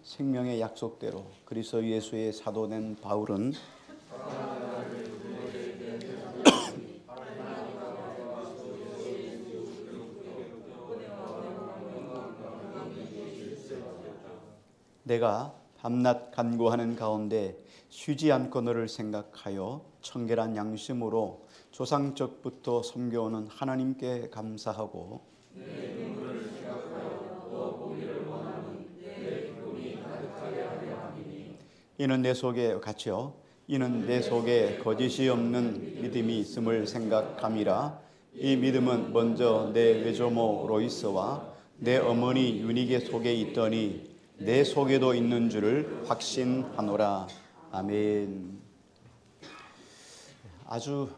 생명의 약속대로 그리스도 예수의 사도된 바울은 내가 밤낮 간구하는 가운데 쉬지 않고 너를 생각하여 청결한 양심으로 조상적부터 섬겨오는 하나님께 감사하고 이는 내 속에 같이요 이는 내 속에 거짓이 없는 믿음이 있음을 생각함이라. 이 믿음은 먼저 내 외조모 로이스와 내 어머니 유니게 속에 있더니 내 속에도 있는 줄을 확신하노라. 아멘. 아주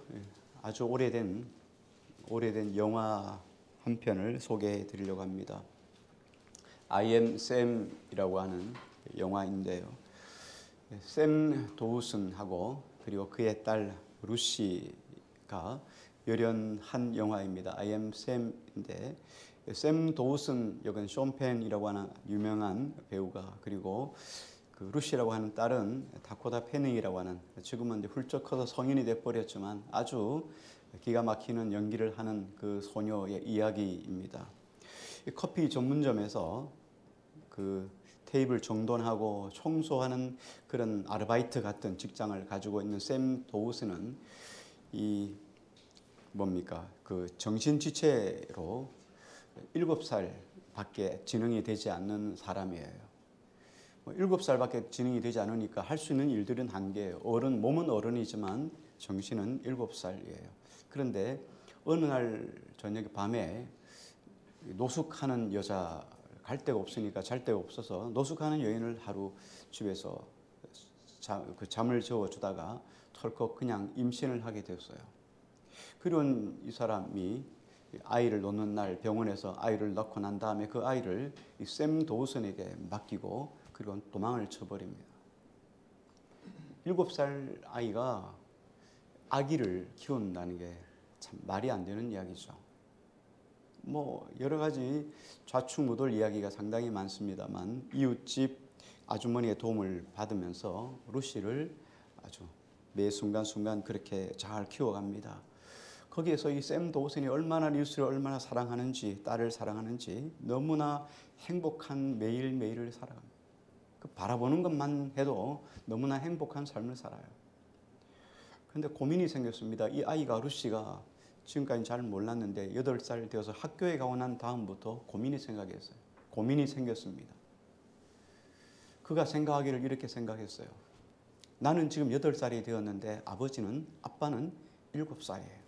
오래된 영화 한 편을 소개해 드리려고 합니다. I am Sam이라고 하는 영화인데요. 샘 도우슨하고 그리고 그의 딸 루시가 열연한 영화입니다. I am Sam인데 샘 도우슨 역은 쇼펜이라고 하는 유명한 배우가, 그리고 그 루시라고 하는 딸은 다코타 패닝이라고 하는, 지금은 이제 훌쩍 커서 성인이 돼버렸지만 아주 기가 막히는 연기를 하는 그 소녀의 이야기입니다. 커피 전문점에서 그 테이블 정돈하고 청소하는 그런 아르바이트 같은 직장을 가지고 있는 샘 도우슨은 그 정신지체로 7살밖에 지능이 되지 않는 사람이에요. 7살밖에 지능이 되지 않으니까 할 수 있는 일들은 한계예요. 몸은 어른이지만 정신은 7살이에요. 그런데 어느 날 저녁에 밤에 노숙하는 여자, 갈 데가 없으니까 잘 데가 없어서 노숙하는 여인을 하루 집에서 잠을 재워주다가 털컥 그냥 임신을 하게 됐어요. 그런 이 사람이 아이를 놓는 날 병원에서 아이를 낳고 난 다음에 그 아이를 샘 도우슨에게 맡기고 그리고 도망을 쳐버립니다. 7살 아이가 아기를 키운다는 게 참 말이 안 되는 이야기죠. 여러 가지 좌충우돌 이야기가 상당히 많습니다만 이웃집 아주머니의 도움을 받으면서 루시를 아주 매 순간순간 그렇게 잘 키워갑니다. 거기에서 이 샘 도우슨이 얼마나 루시를 얼마나 사랑하는지, 딸을 사랑하는지 너무나 행복한 매일매일을 살아갑니다. 그 바라보는 것만 해도 너무나 행복한 삶을 살아요. 그런데 고민이 생겼습니다. 이 아이가, 루시가 지금까지 잘 몰랐는데 8살 되어서 학교에 가고 난 다음부터 고민이 생겼습니다. 그가 생각하기를 이렇게 생각했어요. 나는 지금 8살이 되었는데 아빠는 7살이에요.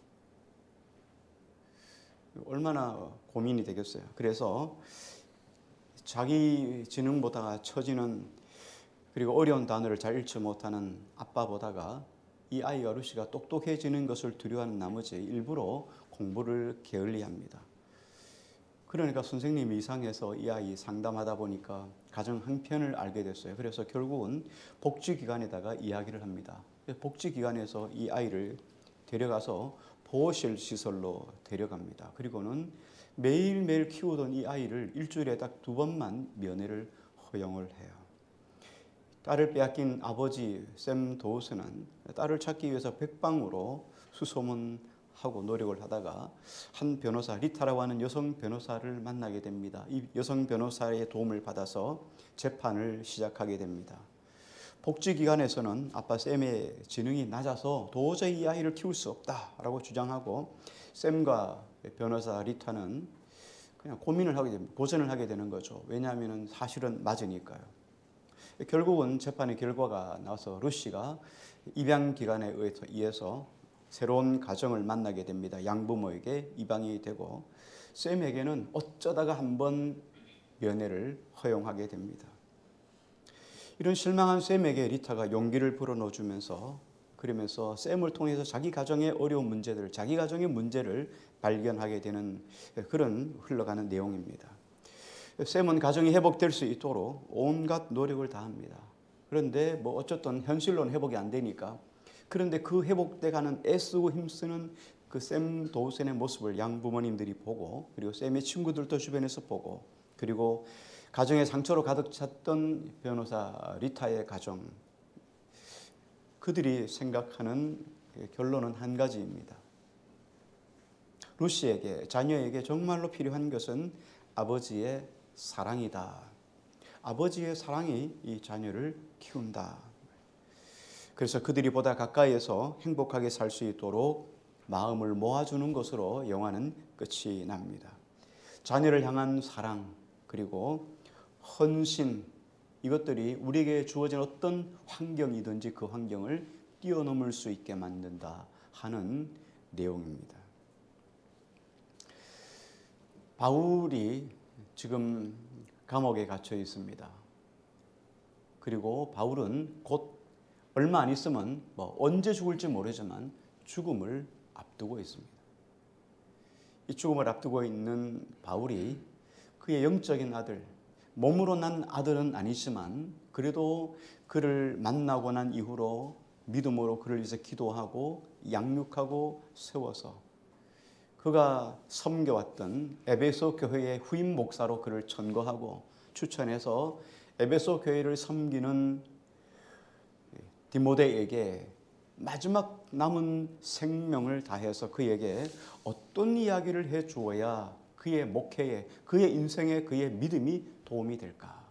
얼마나 고민이 되겠어요. 그래서 자기 지능보다가 처지는, 그리고 어려운 단어를 잘 읽지 못하는 아빠보다가 이 아이가, 루시가 똑똑해지는 것을 두려워하는 나머지 일부러 공부를 게을리합니다. 그러니까 선생님이 이상해서 이 아이 상담하다 보니까 가정 형편을 알게 됐어요. 그래서 결국은 복지기관에다가 이야기를 합니다. 복지기관에서 이 아이를 데려가서 보호실 시설로 데려갑니다. 그리고는 매일매일 키우던 이 아이를 일주일에 딱 2번만 면회를 허용을 해요. 딸을 빼앗긴 아버지 샘 도우슨은 딸을 찾기 위해서 백방으로 수소문하고 노력을 하다가 한 변호사, 리타라고 하는 여성 변호사를 만나게 됩니다. 이 여성 변호사의 도움을 받아서 재판을 시작하게 됩니다. 복지기관에서는 아빠 샘의 지능이 낮아서 도저히 이 아이를 키울 수 없다라고 주장하고, 샘과 변호사 리타는 그냥 고전을 하게 되는 거죠. 왜냐하면 사실은 맞으니까요. 결국은 재판의 결과가 나와서 루시가 입양기관에 의해서 새로운 가정을 만나게 됩니다. 양부모에게 입양이 되고 샘에게는 어쩌다가 한번 면회를 허용하게 됩니다. 이런 실망한 샘에게 리타가 용기를 불어넣어주면서, 그러면서 샘을 통해서 자기 가정의 어려운 문제들, 자기 가정의 문제를 발견하게 되는 그런 흘러가는 내용입니다. 샘은 가정이 회복될 수 있도록 온갖 노력을 다합니다. 그런데 어쨌든 현실로는 회복이 안 되니까, 그런데 그 회복돼가는 애쓰고 힘쓰는 그 샘 도우슨의 모습을 양부모님들이 보고, 그리고 샘의 친구들도 주변에서 보고, 그리고 가정의 상처로 가득 찼던 변호사 리타의 가정, 그들이 생각하는 결론은 한 가지입니다. 루시에게, 자녀에게 정말로 필요한 것은 아버지의 사랑이다. 아버지의 사랑이 이 자녀를 키운다. 그래서 그들이 보다 가까이에서 행복하게 살 수 있도록 마음을 모아주는 것으로 영화는 끝이 납니다. 자녀를 향한 사랑, 그리고 헌신, 이것들이 우리에게 주어진 어떤 환경이든지 그 환경을 뛰어넘을 수 있게 만든다 하는 내용입니다. 바울이 지금 감옥에 갇혀 있습니다. 그리고 바울은 곧 얼마 안 있으면 언제 죽을지 모르지만 죽음을 앞두고 있습니다. 이 죽음을 앞두고 있는 바울이 그의 영적인 아들, 몸으로 난 아들은 아니지만 그래도 그를 만나고 난 이후로 믿음으로 그를 위해서 기도하고 양육하고 세워서 그가 섬겨왔던 에베소 교회의 후임 목사로 그를 천거하고 추천해서 에베소 교회를 섬기는 디모데에게 마지막 남은 생명을 다해서 그에게 어떤 이야기를 해 주어야 그의 목회에, 그의 인생에, 그의 믿음이 도움이 될까?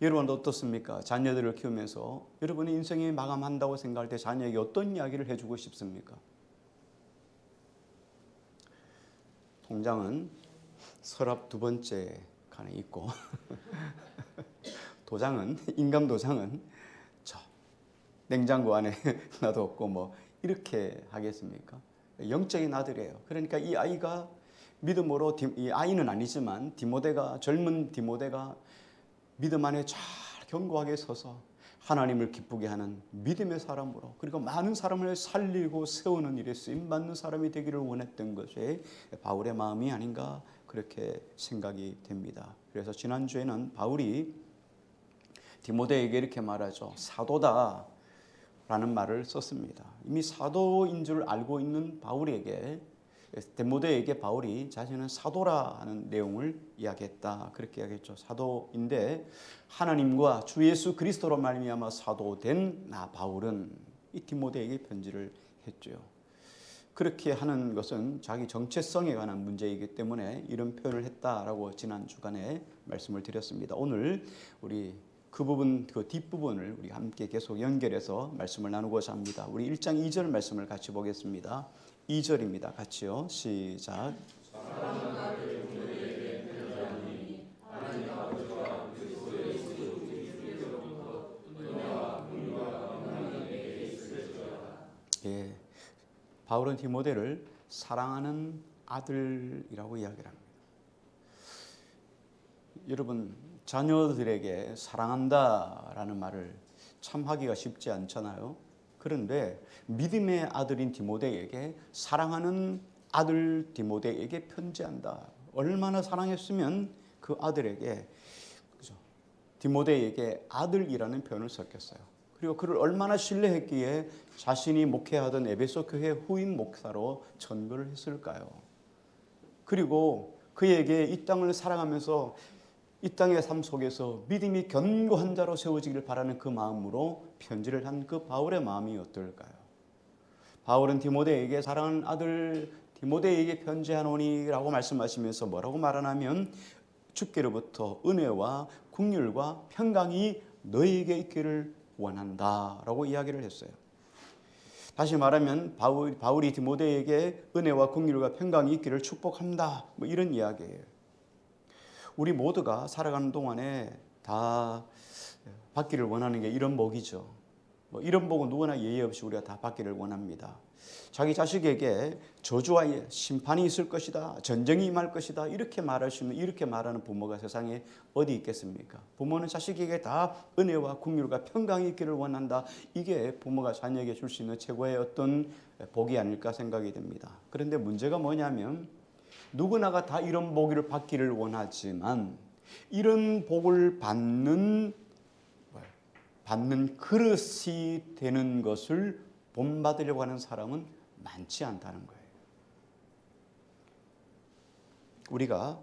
여러분 어떻습니까? 자녀들을 키우면서 여러분의 인생이 마감한다고 생각할 때 자녀에게 어떤 이야기를 해주고 싶습니까? 통장은 서랍 두 번째 칸에 있고 도장은, 인감도장은 저 냉장고 안에 놔뒀고 이렇게 하겠습니까? 영적인 아들이에요. 그러니까 이 아이가 믿음으로, 이 아이는 아니지만 젊은 디모데가 믿음 안에 잘 견고하게 서서 하나님을 기쁘게 하는 믿음의 사람으로, 그리고 많은 사람을 살리고 세우는 일에 쓰임받는 사람이 되기를 원했던 것이 바울의 마음이 아닌가 그렇게 생각이 됩니다. 그래서 지난주에는 바울이 디모데에게 이렇게 말하죠. 사도다 라는 말을 썼습니다. 이미 사도인 줄 알고 있는 바울에게, 디모데에게 바울이 자신은 사도라는 내용을 이야기했다. 그렇게 이야기했죠. 사도인데 하나님과 주 예수 그리스도로 말미암아 사도된 나 바울은 이 디모데에게 편지를 했죠. 그렇게 하는 것은 자기 정체성에 관한 문제이기 때문에 이런 표현을 했다라고 지난 주간에 말씀을 드렸습니다. 오늘 우리 그 부분, 그 뒷부분을 우리 함께 계속 연결해서 말씀을 나누고자 합니다. 우리 1장 2절 말씀을 같이 보겠습니다. 2절입니다. 같이요. 시작. 예, 바울은 디모데를 사랑하는 아들이라고 이야기를 합니다. 여러분, 자녀들에게 사랑한다라는 말을 참 하기가 쉽지 않잖아요. 그런데 믿음의 아들인 디모데에게 사랑하는 아들 디모데에게 편지한다. 얼마나 사랑했으면 그 아들에게, 그죠? 디모데에게 아들이라는 표현을 썼겠어요. 그리고 그를 얼마나 신뢰했기에 자신이 목회하던 에베소 교회 후임 목사로 천거를 했을까요? 그리고 그에게 이 땅을 사랑하면서 이 땅의 삶 속에서 믿음이 견고한 자로 세워지기를 바라는 그 마음으로 편지를 한 그 바울의 마음이 어떨까요? 바울은 디모데에게 사랑하는 아들 디모데에게 편지하노니라고 말씀하시면서 뭐라고 말하냐면 주께로부터 은혜와 긍휼과 평강이 너에게 있기를 원한다라고 이야기를 했어요. 다시 말하면 바울이 디모데에게 은혜와 긍휼과 평강이 있기를 축복한다, 이런 이야기예요. 우리 모두가 살아가는 동안에 다 받기를 원하는 게 이런 복이죠. 이런 복은 누구나 예의 없이 우리가 다 받기를 원합니다. 자기 자식에게 저주와 심판이 있을 것이다, 전쟁이 임할 것이다, 이렇게 말하는 부모가 세상에 어디 있겠습니까? 부모는 자식에게 다 은혜와 긍휼과 평강이 있기를 원한다. 이게 부모가 자녀에게 줄 수 있는 최고의 어떤 복이 아닐까 생각이 됩니다. 그런데 문제가 뭐냐면 누구나가 다 이런 복을 받기를 원하지만 이런 복을 받는 그릇이 되는 것을 본받으려고 하는 사람은 많지 않다는 거예요. 우리가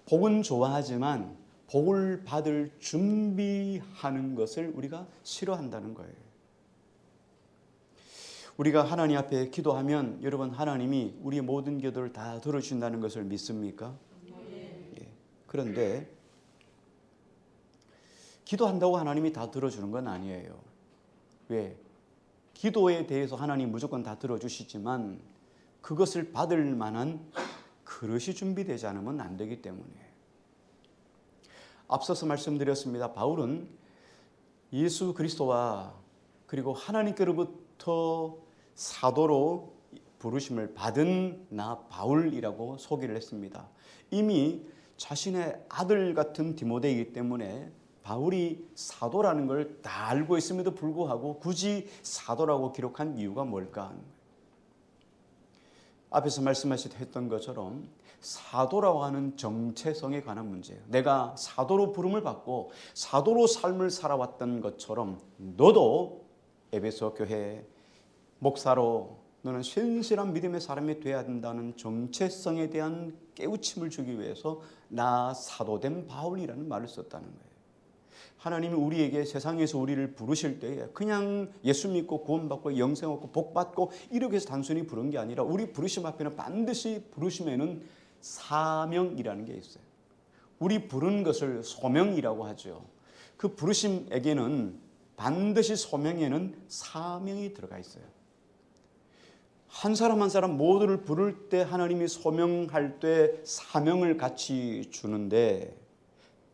복은 좋아하지만 복을 받을 준비하는 것을 우리가 싫어한다는 거예요. 우리가 하나님 앞에 기도하면 여러분 하나님이 우리의 모든 기도를 다 들어주신다는 것을 믿습니까? 예. 그런데 기도한다고 하나님이 다 들어주는 건 아니에요. 왜? 기도에 대해서 하나님 무조건 다 들어주시지만 그것을 받을 만한 그릇이 준비되지 않으면 안 되기 때문에. 앞서서 말씀드렸습니다. 바울은 예수 그리스도와 그리고 하나님께로부터 사도로 부르심을 받은 나 바울이라고 소개를 했습니다. 이미 자신의 아들 같은 디모데이기 때문에 바울이 사도라는 걸 다 알고 있음에도 불구하고 굳이 사도라고 기록한 이유가 뭘까? 앞에서 말씀하셨던 것처럼 사도라고 하는 정체성에 관한 문제예요. 내가 사도로 부름을 받고 사도로 삶을 살아왔던 것처럼 너도 에베소 교회 목사로 너는 신실한 믿음의 사람이 되어야 된다는 정체성에 대한 깨우침을 주기 위해서 나 사도된 바울이라는 말을 썼다는 거예요. 하나님이 우리에게 세상에서 우리를 부르실 때에 그냥 예수 믿고 구원받고 영생 얻고 복받고 이렇게 해서 단순히 부른 게 아니라 우리 부르심 앞에는 반드시 부르심에는 사명이라는 게 있어요. 우리 부른 것을 소명이라고 하죠. 그 부르심에게는 반드시 소명에는 사명이 들어가 있어요. 한 사람 한 사람 모두를 부를 때 하나님이 소명할 때 사명을 같이 주는데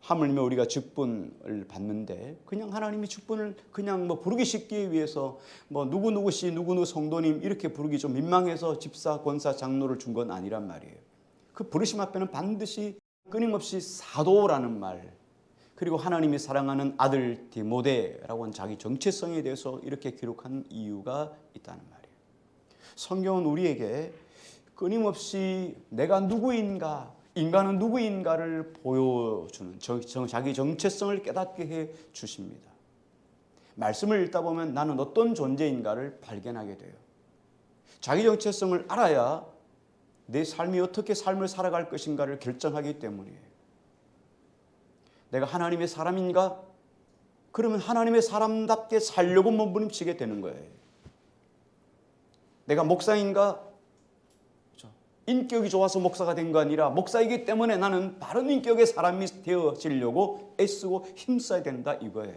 하물며 우리가 직분을 받는데 그냥 하나님이 직분을 그냥 부르기 쉽기 위해서 누구누구 씨 누구누구 성도님 이렇게 부르기 좀 민망해서 집사 권사 장로를 준 건 아니란 말이에요. 그 부르심 앞에는 반드시 끊임없이 사도라는 말 그리고 하나님이 사랑하는 아들 디모데라고 하는 자기 정체성에 대해서 이렇게 기록한 이유가 있다는 말이에요. 성경은 우리에게 끊임없이 내가 누구인가 인간은 누구인가를 보여주는 자기 정체성을 깨닫게 해 주십니다. 말씀을 읽다 보면 나는 어떤 존재인가를 발견하게 돼요. 자기 정체성을 알아야 내 삶이 어떻게 삶을 살아갈 것인가를 결정하기 때문이에요. 내가 하나님의 사람인가? 그러면 하나님의 사람답게 살려고 몸부림치게 되는 거예요. 내가 목사인가? 인격이 좋아서 목사가 된 거 아니라 목사이기 때문에 나는 바른 인격의 사람이 되어지려고 애쓰고 힘써야 된다 이거예요.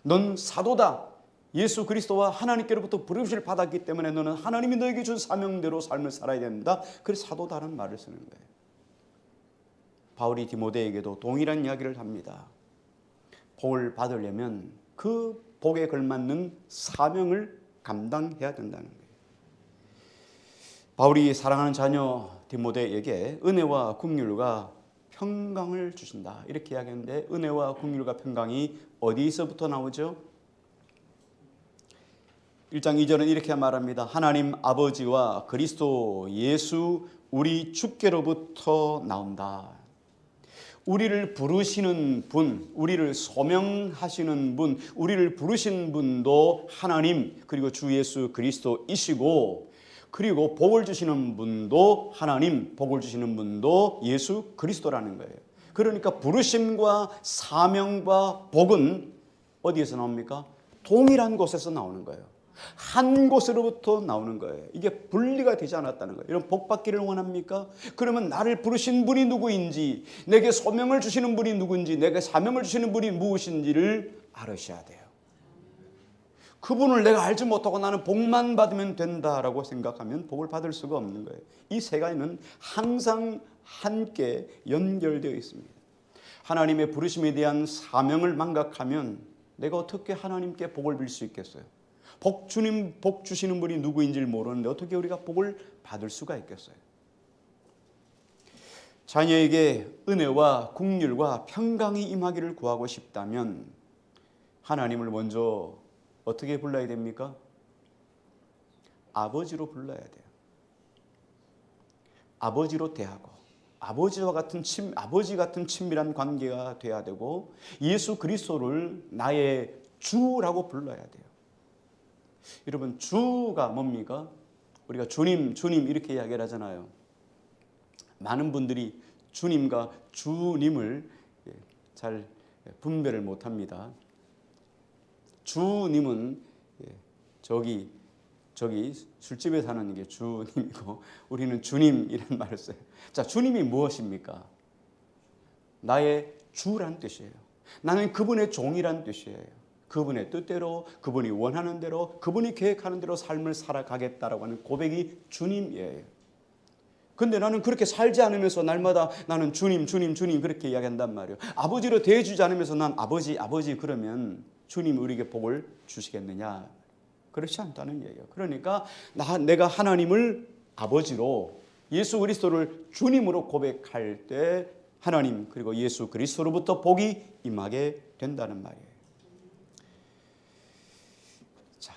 넌 사도다. 예수 그리스도와 하나님께로부터 부르심을 받았기 때문에 너는 하나님이 너에게 준 사명대로 삶을 살아야 된다. 그래서 사도다라는 말을 쓰는 거예요. 바울이 디모데에게도 동일한 이야기를 합니다. 복을 받으려면 그 복에 걸맞는 사명을 감당해야 된다는 거예요. 바울이 사랑하는 자녀 디모데에게 은혜와 긍휼과 평강을 주신다 이렇게 이야기하는데 은혜와 긍휼과 평강이 어디서부터 나오죠? 1장 2절은 이렇게 말합니다. 하나님 아버지와 그리스도 예수 우리 주께로부터 나온다. 우리를 부르시는 분, 우리를 소명하시는 분, 우리를 부르신 분도 하나님 그리고 주 예수 그리스도이시고 그리고 복을 주시는 분도 하나님, 복을 주시는 분도 예수 그리스도라는 거예요. 그러니까 부르심과 사명과 복은 어디에서 나옵니까? 동일한 곳에서 나오는 거예요. 한 곳으로부터 나오는 거예요. 이게 분리가 되지 않았다는 거예요. 이런 복 받기를 원합니까? 그러면 나를 부르신 분이 누구인지, 내게 소명을 주시는 분이 누구인지, 내게 사명을 주시는 분이 무엇인지를 알으셔야 돼요. 그분을 내가 알지 못하고 나는 복만 받으면 된다라고 생각하면 복을 받을 수가 없는 거예요. 이 세 가지는 항상 함께 연결되어 있습니다. 하나님의 부르심에 대한 사명을 망각하면 내가 어떻게 하나님께 복을 빌 수 있겠어요? 복 주시는 분이 누구인지를 모르는데 어떻게 우리가 복을 받을 수가 있겠어요? 자녀에게 은혜와 긍휼과 평강이 임하기를 구하고 싶다면 하나님을 먼저 어떻게 불러야 됩니까? 아버지로 불러야 돼요. 아버지로 대하고 아버지 같은 친밀한 관계가 돼야 되고 예수 그리스도를 나의 주라고 불러야 돼요. 여러분 주가 뭡니까? 우리가 주님 이렇게 이야기를 하잖아요. 많은 분들이 주님과 주님을 잘 분별을 못합니다. 주님은 저기 술집에 사는 게 주님이고 우리는 주님이라는 말을 써요. 자, 주님이 무엇입니까? 나의 주란 뜻이에요. 나는 그분의 종이란 뜻이에요. 그분의 뜻대로, 그분이 원하는 대로, 그분이 계획하는 대로 삶을 살아가겠다라고 하는 고백이 주님이에요. 근데 나는 그렇게 살지 않으면서 날마다 나는 주님 그렇게 이야기한단 말이에요. 아버지로 대해주지 않으면서 난 아버지 그러면 주님 우리에게 복을 주시겠느냐? 그렇지 않다는 얘기예요. 그러니까 내가 하나님을 아버지로, 예수 그리스도를 주님으로 고백할 때 하나님 그리고 예수 그리스도로부터 복이 임하게 된다는 말이에요. 자,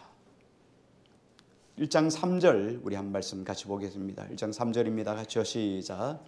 1장 3절 우리 한 말씀 같이 보겠습니다. 1장 3절입니다. 같이요. 시작.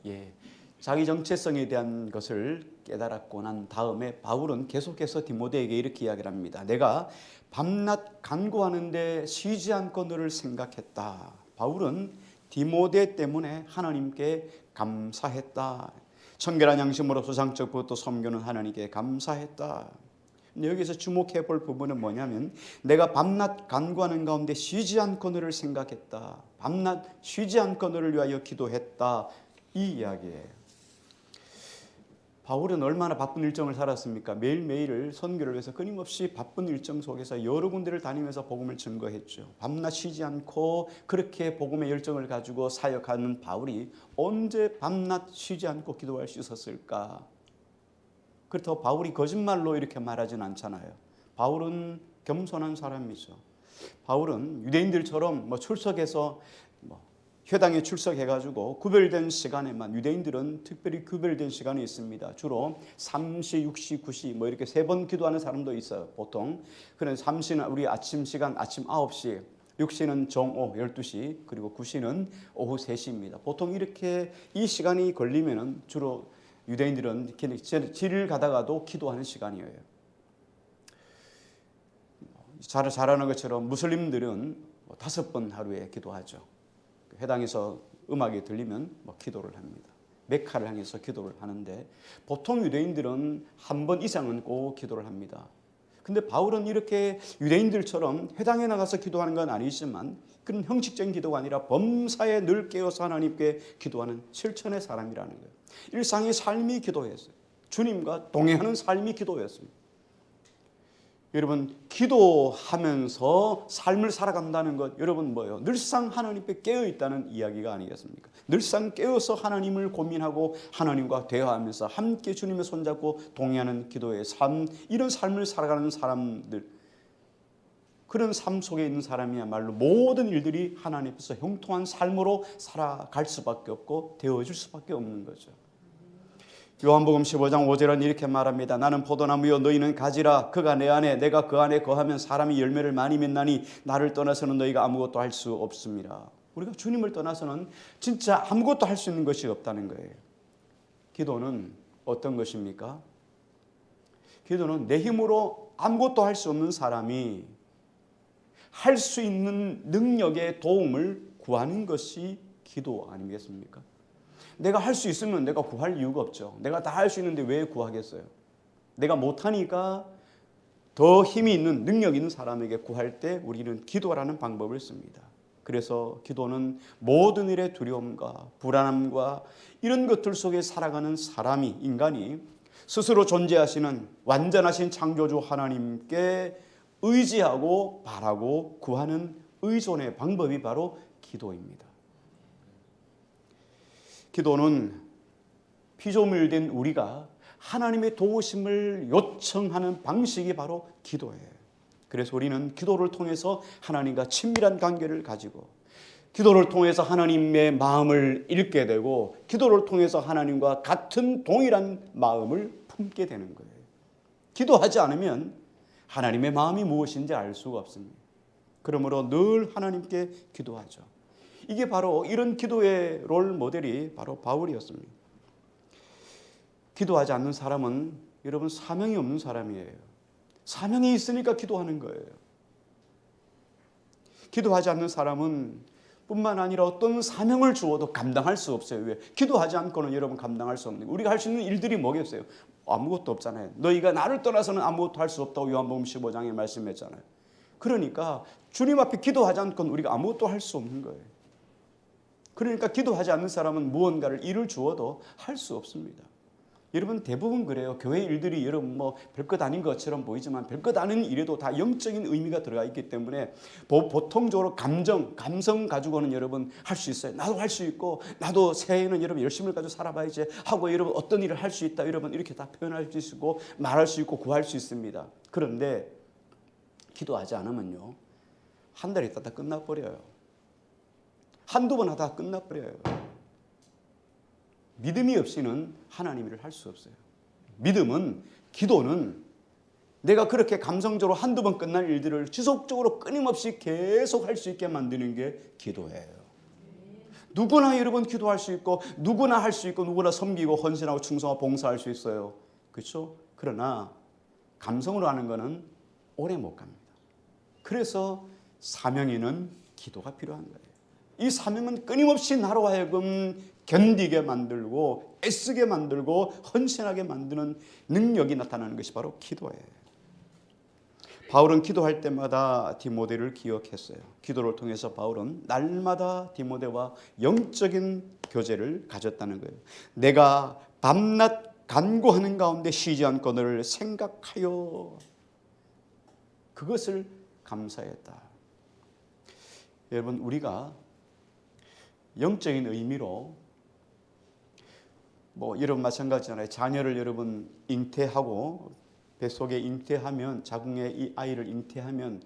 예, 자기 정체성에 대한 것을 깨달았고 난 다음에 바울은 계속해서 디모데에게 이렇게 이야기를 합니다. 내가 밤낮 간구하는데 쉬지 않고 너를 생각했다. 바울은 디모데 때문에 하나님께 감사했다. 청결한 양심으로 소상적부터 섬기는 하나님께 감사했다. 여기서 주목해 볼 부분은 뭐냐면 내가 밤낮 간구하는 가운데 쉬지 않고 너를 생각했다. 밤낮 쉬지 않고 너를 위하여 기도했다. 이 이야기예요. 바울은 얼마나 바쁜 일정을 살았습니까? 매일매일 선교를 위해서 끊임없이 바쁜 일정 속에서 여러 군데를 다니면서 복음을 증거했죠. 밤낮 쉬지 않고 그렇게 복음의 열정을 가지고 사역하는 바울이 언제 밤낮 쉬지 않고 기도할 수 있었을까? 그렇다고 바울이 거짓말로 이렇게 말하진 않잖아요. 바울은 겸손한 사람이죠. 바울은 유대인들처럼 출석해서 회당에 출석해가지고 구별된 시간에만, 유대인들은 특별히 구별된 시간이 있습니다. 주로 3시, 6시, 9시 이렇게 3번 기도하는 사람도 있어요. 보통. 그런 3시는 우리 아침 시간 아침 9시, 6시는 정오 12시, 그리고 9시는 오후 3시입니다. 보통 이렇게 이 시간이 걸리면은 주로 유대인들은 길을 가다가도 기도하는 시간이에요. 잘 아는 것처럼 무슬림들은 5번 하루에 기도하죠. 회당에서 음악이 들리면 기도를 합니다. 메카를 향해서 기도를 하는데 보통 유대인들은 한 번 이상은 꼭 기도를 합니다. 근데 바울은 이렇게 유대인들처럼 회당에 나가서 기도하는 건 아니지만 그런 형식적인 기도가 아니라 범사에 늘 깨어서 하나님께 기도하는 실천의 사람이라는 거예요. 일상의 삶이 기도였어요. 주님과 동행하는 삶이 기도였습니다. 여러분, 기도하면서 삶을 살아간다는 것, 여러분 뭐예요? 늘상 하나님께 깨어 있다는 이야기가 아니겠습니까? 늘상 깨어서 하나님을 고민하고 하나님과 대화하면서 함께 주님의 손잡고 동행하는 기도의 삶, 이런 삶을 살아가는 사람들, 그런 삶 속에 있는 사람이야말로 모든 일들이 하나님 앞에서 형통한 삶으로 살아갈 수밖에 없고 되어질 수밖에 없는 거죠. 요한복음 15장 5절은 이렇게 말합니다. 나는 포도나무요 너희는 가지라. 그가 내 안에 내가 그 안에 거하면 사람이 열매를 많이 맺나니 나를 떠나서는 너희가 아무것도 할 수 없습니다. 우리가 주님을 떠나서는 진짜 아무것도 할 수 있는 것이 없다는 거예요. 기도는 어떤 것입니까? 기도는 내 힘으로 아무것도 할 수 없는 사람이 할 수 있는 능력의 도움을 구하는 것이 기도 아니겠습니까? 내가 할 수 있으면 내가 구할 이유가 없죠. 내가 다 할 수 있는데 왜 구하겠어요? 내가 못하니까 더 힘이 있는, 능력 있는 사람에게 구할 때 우리는 기도라는 방법을 씁니다. 그래서 기도는 모든 일의 두려움과 불안함과 이런 것들 속에 살아가는 사람이, 인간이 스스로 존재하시는 완전하신 창조주 하나님께 의지하고 바라고 구하는 의존의 방법이 바로 기도입니다. 기도는 피조물된 우리가 하나님의 도우심을 요청하는 방식이 바로 기도예요. 그래서 우리는 기도를 통해서 하나님과 친밀한 관계를 가지고 기도를 통해서 하나님의 마음을 읽게 되고 기도를 통해서 하나님과 같은 동일한 마음을 품게 되는 거예요. 기도하지 않으면 하나님의 마음이 무엇인지 알 수가 없습니다. 그러므로 늘 하나님께 기도하죠. 이게 바로 이런 기도의 롤 모델이 바로 바울이었습니다. 기도하지 않는 사람은 여러분 사명이 없는 사람이에요. 사명이 있으니까 기도하는 거예요. 기도하지 않는 사람은 뿐만 아니라 어떤 사명을 주어도 감당할 수 없어요. 왜? 기도하지 않고는 여러분 감당할 수 없는 거예요. 우리가 할 수 있는 일들이 뭐겠어요? 아무것도 없잖아요. 너희가 나를 떠나서는 아무것도 할 수 없다고 요한복음 15장에 말씀했잖아요. 그러니까 주님 앞에 기도하지 않고는 우리가 아무것도 할 수 없는 거예요. 그러니까 기도하지 않는 사람은 무언가를 일을 주어도 할 수 없습니다. 여러분 대부분 그래요. 교회 일들이 여러분 뭐 별것 아닌 것처럼 보이지만 별것 아닌 일에도 다 영적인 의미가 들어가 있기 때문에 보통적으로 감성 가지고는 여러분 할 수 있어요. 나도 할 수 있고 나도 새해에는 여러분 열심을 가지고 살아봐야지 하고 여러분 어떤 일을 할 수 있다 여러분 이렇게 다 표현할 수 있고 말할 수 있고 구할 수 있습니다. 그런데 기도하지 않으면요. 한 달 있다 끝나버려요. 한두 번 하다 끝나버려요. 믿음이 없이는 하나님 일을 할 수 없어요. 믿음은, 기도는 내가 그렇게 감성적으로 한두 번 끝날 일들을 지속적으로 끊임없이 계속 할 수 있게 만드는 게 기도예요. 누구나 여러분 기도할 수 있고 누구나 할 수 있고 누구나 섬기고 헌신하고 충성하고 봉사할 수 있어요. 그렇죠? 그러나 감성으로 하는 거는 오래 못 갑니다. 그래서 사명에는 기도가 필요한 거예요. 이 사명은 끊임없이 나로 하여금 견디게 만들고 애쓰게 만들고 헌신하게 만드는 능력이 나타나는 것이 바로 기도예요. 바울은 기도할 때마다 디모데를 기억했어요. 기도를 통해서 바울은 날마다 디모데와 영적인 교제를 가졌다는 거예요. 내가 밤낮 간구하는 가운데 쉬지 않고 너를 생각하여 그것을 감사했다. 여러분 우리가 영적인 의미로 뭐 여러분 마찬가지잖아요. 자녀를 여러분 잉태하고 뱃속에 잉태하면 자궁에 이 아이를 잉태하면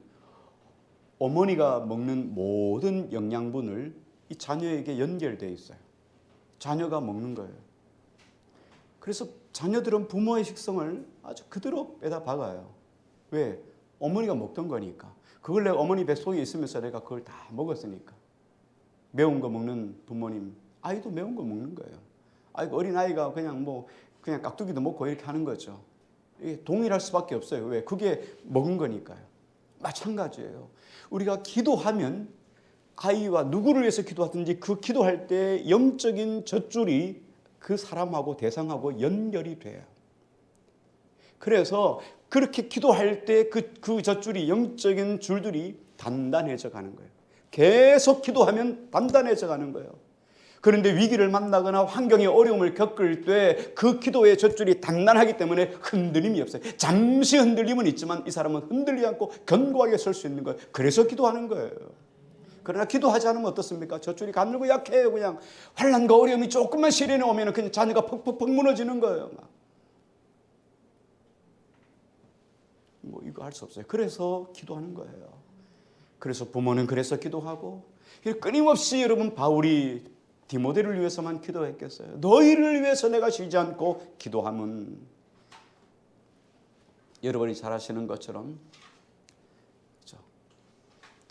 어머니가 먹는 모든 영양분을 이 자녀에게 연결되어 있어요. 자녀가 먹는 거예요. 그래서 자녀들은 부모의 식성을 아주 그대로 빼다 박아요. 왜? 어머니가 먹던 거니까. 그걸 내가 어머니 뱃속에 있으면서 내가 그걸 다 먹었으니까. 매운 거 먹는 부모님, 아이도 매운 거 먹는 거예요. 어린 아이가 그냥 깍두기도 먹고 이렇게 하는 거죠. 이게 동일할 수밖에 없어요. 왜? 그게 먹은 거니까요. 마찬가지예요. 우리가 기도하면 아이와 누구를 위해서 기도하든지 그 기도할 때 영적인 젖줄이 그 사람하고 대상하고 연결이 돼요. 그래서 그렇게 기도할 때 그 젖줄이 영적인 줄들이 단단해져 가는 거예요. 계속 기도하면 단단해져 가는 거예요. 그런데 위기를 만나거나 환경의 어려움을 겪을 때 그 기도의 젖줄이 단단하기 때문에 흔들림이 없어요. 잠시 흔들림은 있지만 이 사람은 흔들리지 않고 견고하게 설 수 있는 거예요. 그래서 기도하는 거예요. 그러나 기도하지 않으면 어떻습니까? 젖줄이 가늘고 약해요. 그냥 환난과 어려움이 조금만 시련에 오면 그냥 자녀가 퍽퍽퍽 무너지는 거예요. 뭐 이거 할 수 없어요. 그래서 기도하는 거예요. 그래서 부모는 그래서 기도하고 끊임없이 여러분 바울이 디모데를 위해서만 기도했겠어요. 너희를 위해서 내가 쉬지 않고 기도하면 여러분이 잘 아시는 것처럼 그렇죠?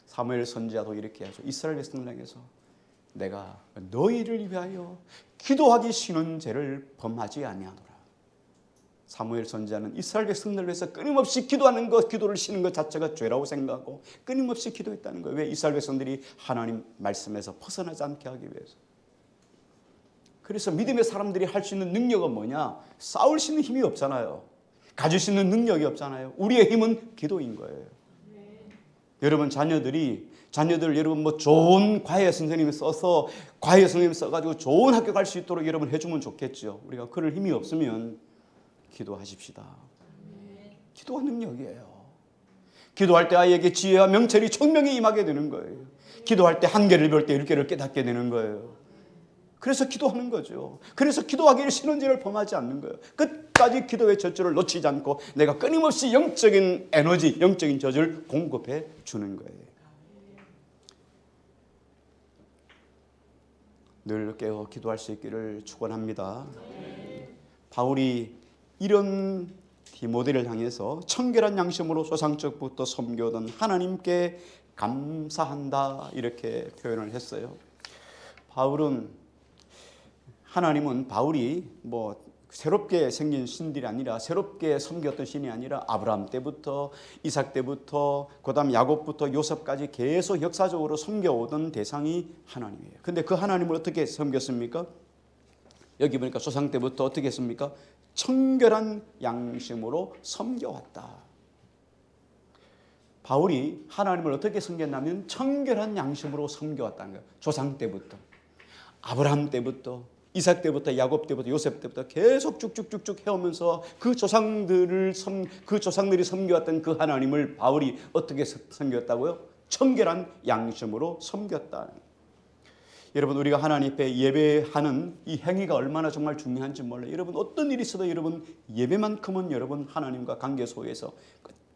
사무엘 선지자도 이렇게 하죠. 이스라엘 백성을 향해서 내가 너희를 위하여 기도하기 쉬는 죄를 범하지 아니하노라. 사무엘 선지자는 이스라엘 백성들을 위해서 끊임없이 기도하는 것, 기도를 쉬는 것 자체가 죄라고 생각하고 끊임없이 기도했다는 거예요. 왜? 이스라엘 백성들이 하나님 말씀에서 벗어나지 않게 하기 위해서. 그래서 믿음의 사람들이 할 수 있는 능력은 뭐냐? 싸울 수 있는 힘이 없잖아요. 가질 수 있는 능력이 없잖아요. 우리의 힘은 기도인 거예요. 여러분 자녀들 여러분 뭐 좋은 과외 선생님이 써서 과외 선생님 써가지고 좋은 학교 갈 수 있도록 여러분 해주면 좋겠죠. 우리가 그럴 힘이 없으면 기도하십시다. 기도가 능력이에요. 기도할 때 아이에게 지혜와 명철이 총명히 임하게 되는 거예요. 기도할 때 한계를 배울 때 1개를 깨닫게 되는 거예요. 그래서 기도하는 거죠. 그래서 기도하기를 싫은 죄를 범하지 않는 거예요. 끝까지 기도의 젖줄을 놓치지 않고 내가 끊임없이 영적인 에너지, 영적인 젖을 공급해 주는 거예요. 늘 깨어 기도할 수 있기를 축원합니다. 바울이 이런 디모데를 향해서 청결한 양심으로 소상적부터 섬겨오던 하나님께 감사한다 이렇게 표현을 했어요. 하나님은 바울이 새롭게 생긴 신들이 아니라, 새롭게 섬겼던 신이 아니라 아브라함 때부터 이삭 때부터 그다음 야곱부터 요셉까지 계속 역사적으로 섬겨오던 대상이 하나님이에요. 근데 그 하나님을 어떻게 섬겼습니까? 여기 보니까 조상 때부터 어떻게 했습니까? 청결한 양심으로 섬겨왔다. 바울이 하나님을 어떻게 섬겼냐면 청결한 양심으로 섬겨왔다는 거예요. 조상 때부터, 아브라함 때부터, 이삭 때부터, 야곱 때부터, 요셉 때부터 계속 쭉쭉쭉쭉 해오면서 그 조상들이 섬겨왔던 그 하나님을 바울이 어떻게 섬겼다고요? 청결한 양심으로 섬겼다. 여러분, 우리가 하나님 앞에 예배하는 이 행위가 얼마나 정말 중요한지 몰라요. 여러분, 어떤 일이 있어도 여러분 예배만큼은 여러분 하나님과 관계 속에서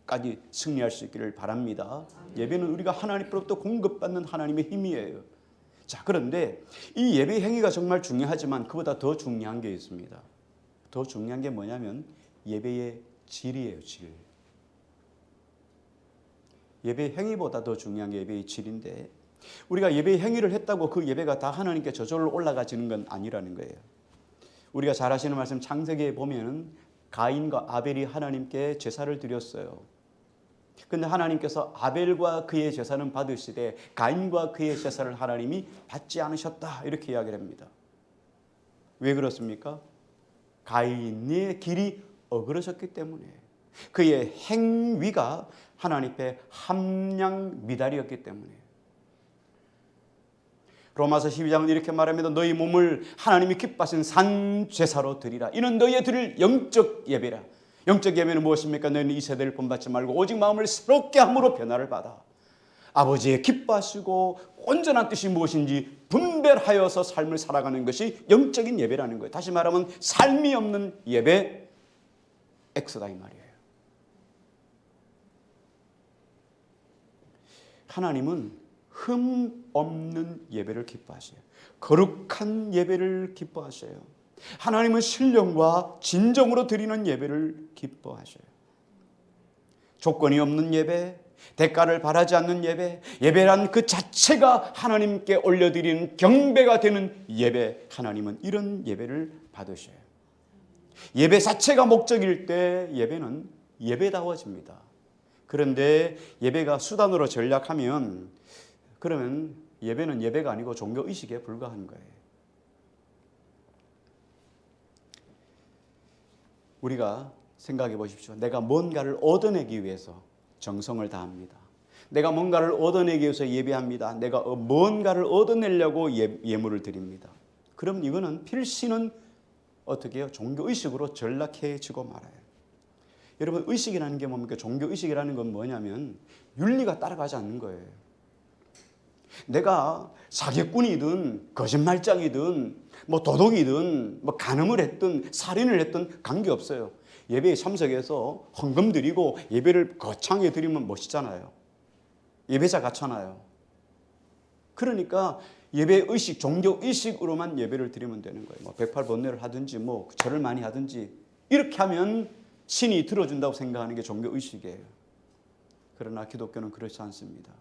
끝까지 승리할 수 있기를 바랍니다. 예배는 우리가 하나님으로부터 공급받는 하나님의 힘이에요. 자, 그런데 이 예배 행위가 정말 중요하지만 그보다 더 중요한 게 있습니다. 더 중요한 게 뭐냐면 예배의 질이에요, 질. 예배 행위보다 더 중요한 게 예배의 질인데, 우리가 예배 행위를 했다고 그 예배가 다 하나님께 저절로 올라가지는 건 아니라는 거예요. 우리가 잘 아시는 말씀 창세기에 보면은 가인과 아벨이 하나님께 제사를 드렸어요. 근데 하나님께서 아벨과 그의 제사는 받으시되 가인과 그의 제사를 하나님이 받지 않으셨다, 이렇게 이야기를 합니다. 왜 그렇습니까? 가인의 길이 어그러졌기 때문에, 그의 행위가 하나님 앞에 함량 미달이었기 때문에. 로마서 12장은 이렇게 말합니다. 너희 몸을 하나님이 기뻐하신 산 제사로 드리라. 이는 너희의 드릴 영적 예배라. 영적 예배는 무엇입니까? 너희는 이 세대를 본받지 말고 오직 마음을 새롭게 함으로 변화를 받아 아버지의 기뻐하시고 온전한 뜻이 무엇인지 분별하여서 삶을 살아가는 것이 영적인 예배라는 거예요. 다시 말하면 삶이 없는 예배, 엑소다 이 말이에요. 하나님은 흠 없는 예배를 기뻐하셔요. 거룩한 예배를 기뻐하셔요. 하나님은 신령과 진정으로 드리는 예배를 기뻐하셔요. 조건이 없는 예배, 대가를 바라지 않는 예배, 예배란 그 자체가 하나님께 올려드리는 경배가 되는 예배, 하나님은 이런 예배를 받으셔요. 예배 자체가 목적일 때 예배는 예배다워집니다. 그런데 예배가 수단으로 전략하면, 그러면 예배는 예배가 아니고 종교의식에 불과한 거예요. 우리가 생각해 보십시오. 내가 뭔가를 얻어내기 위해서 정성을 다합니다. 내가 뭔가를 얻어내기 위해서 예배합니다. 내가 뭔가를 얻어내려고 예물을 드립니다. 그럼 이거는 필시는 어떻게 해요? 종교의식으로 전락해지고 말아요. 여러분, 의식이라는 게 뭡니까? 종교의식이라는 건 뭐냐면 윤리가 따라가지 않는 거예요. 내가 사기꾼이든 거짓말장이든 뭐 도둑이든 뭐 간음을 했든 살인을 했든 관계없어요. 예배에 참석해서 헌금 드리고 예배를 거창하게 드리면 멋있잖아요. 예배자 같잖아요. 그러니까 예배의식, 종교의식으로만 예배를 드리면 되는 거예요. 뭐 108번뇌를 하든지 뭐 절을 많이 하든지 이렇게 하면 신이 들어준다고 생각하는 게 종교의식이에요. 그러나 기독교는 그렇지 않습니다.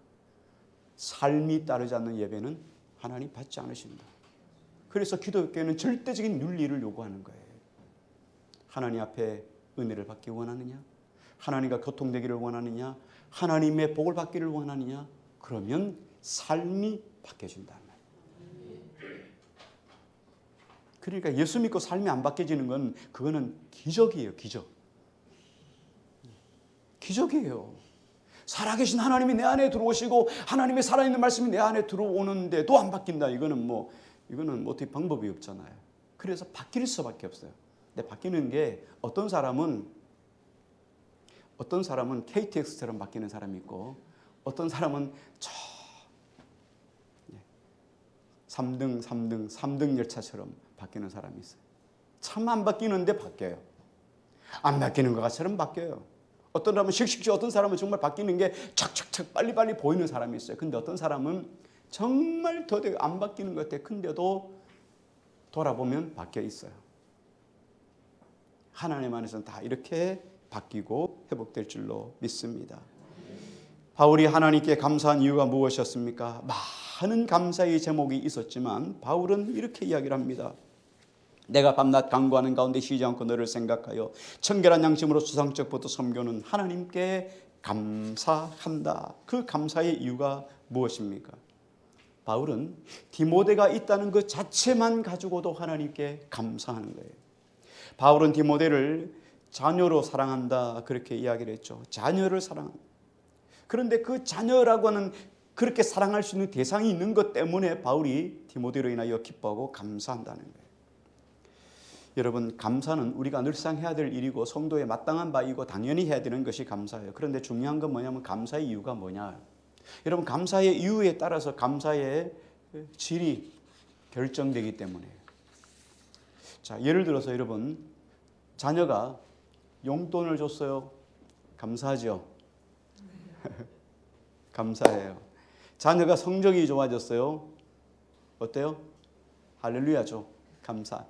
삶이 따르지 않는 예배는 하나님 받지 않으신다. 그래서 기독교는 절대적인 윤리를 요구하는 거예요. 하나님 앞에 은혜를 받기 원하느냐? 하나님과 교통되기를 원하느냐? 하나님의 복을 받기를 원하느냐? 그러면 삶이 바뀌어진다는 말이에요. 그러니까 예수 믿고 삶이 안 바뀌어지는 건 그거는 기적이에요. 기적이에요. 살아계신 하나님이 내 안에 들어오시고 하나님의 살아있는 말씀이 내 안에 들어오는데도 안 바뀐다. 이거는 어떻게 방법이 없잖아요. 그래서 바뀔 수밖에 없어요. 근데 바뀌는 게 어떤 사람은 KTX처럼 바뀌는 사람이 있고 어떤 사람은 저 3등 열차처럼 바뀌는 사람이 있어요. 참 안 바뀌는데 바뀌어요. 안 바뀌는 것처럼 바뀌어요. 어떤 사람은 씩씩씩, 어떤 사람은 정말 바뀌는 게 착착착 빨리빨리 보이는 사람이 있어요. 근데 어떤 사람은 정말 더디게 안 바뀌는 것 같아요. 근데도 돌아보면 바뀌어 있어요. 하나님 안에서는 다 이렇게 바뀌고 회복될 줄로 믿습니다. 바울이 하나님께 감사한 이유가 무엇이었습니까? 많은 감사의 제목이 있었지만 바울은 이렇게 이야기를 합니다. 내가 밤낮 간구하는 가운데 쉬지 않고 너를 생각하여 청결한 양심으로 수상적부터 섬기는 하나님께 감사한다. 그 감사의 이유가 무엇입니까? 바울은 디모데가 있다는 그 자체만 가지고도 하나님께 감사하는 거예요. 바울은 디모데를 자녀로 사랑한다 그렇게 이야기를 했죠. 자녀를 사랑한다. 그런데 그 자녀라고 하는 그렇게 사랑할 수 있는 대상이 있는 것 때문에 바울이 디모데로 인하여 기뻐하고 감사한다는 거예요. 여러분, 감사는 우리가 늘상 해야 될 일이고 성도의 마땅한 바이고 당연히 해야 되는 것이 감사예요. 그런데 중요한 건 뭐냐면 감사의 이유가 뭐냐. 여러분, 감사의 이유에 따라서 감사의 질이 결정되기 때문에. 자, 예를 들어서 여러분, 자녀가 용돈을 줬어요. 감사하죠? 감사해요. 자녀가 성적이 좋아졌어요. 어때요? 할렐루야죠. 감사.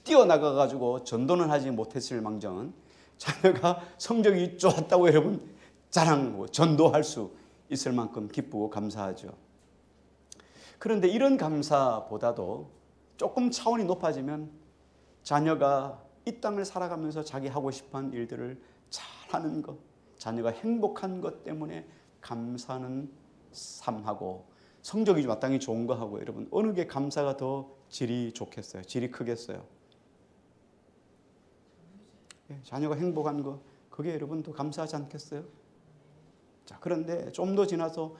뛰어나가가지고 전도는 하지 못했을 망정은 자녀가 성적이 좋았다고 여러분 자랑하고 전도할 수 있을 만큼 기쁘고 감사하죠. 그런데 이런 감사보다도 조금 차원이 높아지면 자녀가 이 땅을 살아가면서 자기 하고 싶어하는 일들을 잘하는 것, 자녀가 행복한 것 때문에 감사는 삼하고 성적이 마땅히 좋은 거 하고 여러분 어느 게 감사가 더 질이 좋겠어요? 질이 크겠어요? 자녀가 행복한 거 그게 여러분 더 감사하지 않겠어요? 자, 그런데 좀 더 지나서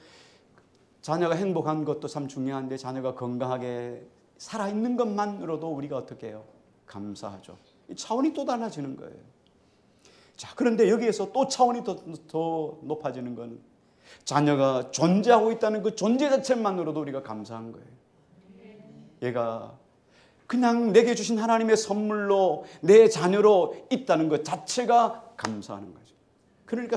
자녀가 행복한 것도 참 중요한데 자녀가 건강하게 살아있는 것만으로도 우리가 어떻게 해요? 감사하죠. 차원이 또 달라지는 거예요. 자, 그런데 여기에서 또 차원이 더 높아지는 건 자녀가 존재하고 있다는 그 존재 자체만으로도 우리가 감사한 거예요. 얘가 그냥 내게 주신 하나님의 선물로 내 자녀로 있다는 것 자체가 감사하는 거죠. 그러니까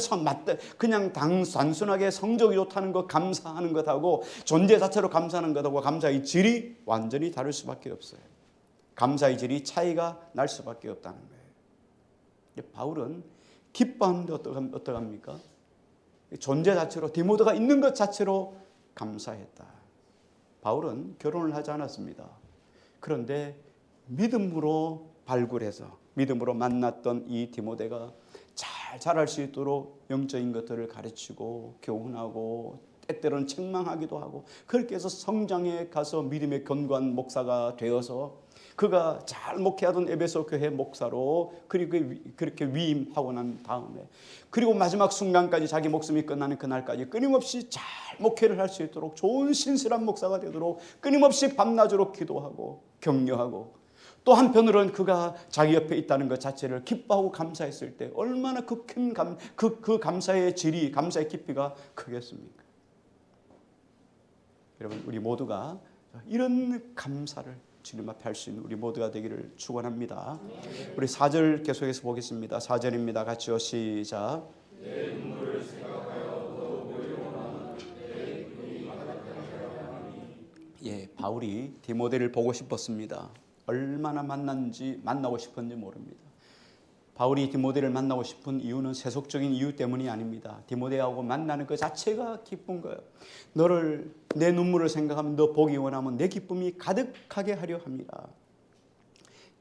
그냥 단순하게 성적이 좋다는 것 감사하는 것하고 존재 자체로 감사하는 것하고 감사의 질이 완전히 다를 수밖에 없어요. 감사의 질이 차이가 날 수밖에 없다는 거예요. 바울은 기뻐하는데 어떡합니까? 존재 자체로 디모데가 있는 것 자체로 감사했다. 바울은 결혼을 하지 않았습니다. 그런데 믿음으로 발굴해서 믿음으로 만났던 이 디모데가 잘 자랄 수 있도록 영적인 것들을 가르치고 교훈하고 때때로는 책망하기도 하고 그렇게 해서 성장에 가서 믿음의 견고한 목사가 되어서 그가 잘 목회하던 에베소 교회 목사로 그리고 그렇게 위임하고 난 다음에 그리고 마지막 순간까지 자기 목숨이 끝나는 그날까지 끊임없이 잘 목회를 할 수 있도록 좋은 신실한 목사가 되도록 끊임없이 밤낮으로 기도하고 격려하고 또 한편으로는 그가 자기 옆에 있다는 것 자체를 기뻐하고 감사했을 때 얼마나 그 감사의 질이 감사의 깊이가 크겠습니까? 여러분 우리 모두가 이런 감사를 주님 앞에 할 수 있는 우리 모두가 되기를 축원합니다. 우리 4절 계속해서 보겠습니다. 4절입니다. 같이요. 시작. 내 눈물을 생각하여 예, 바울이 디모데를 보고 싶었습니다. 얼마나 만나고 싶었는지 모릅니다. 바울이 디모데를 만나고 싶은 이유는 세속적인 이유 때문이 아닙니다. 디모데하고 만나는 그 자체가 기쁜 거예요. 너를 내 눈물을 생각하면 너 보기 원하면 내 기쁨이 가득하게 하려 합니다.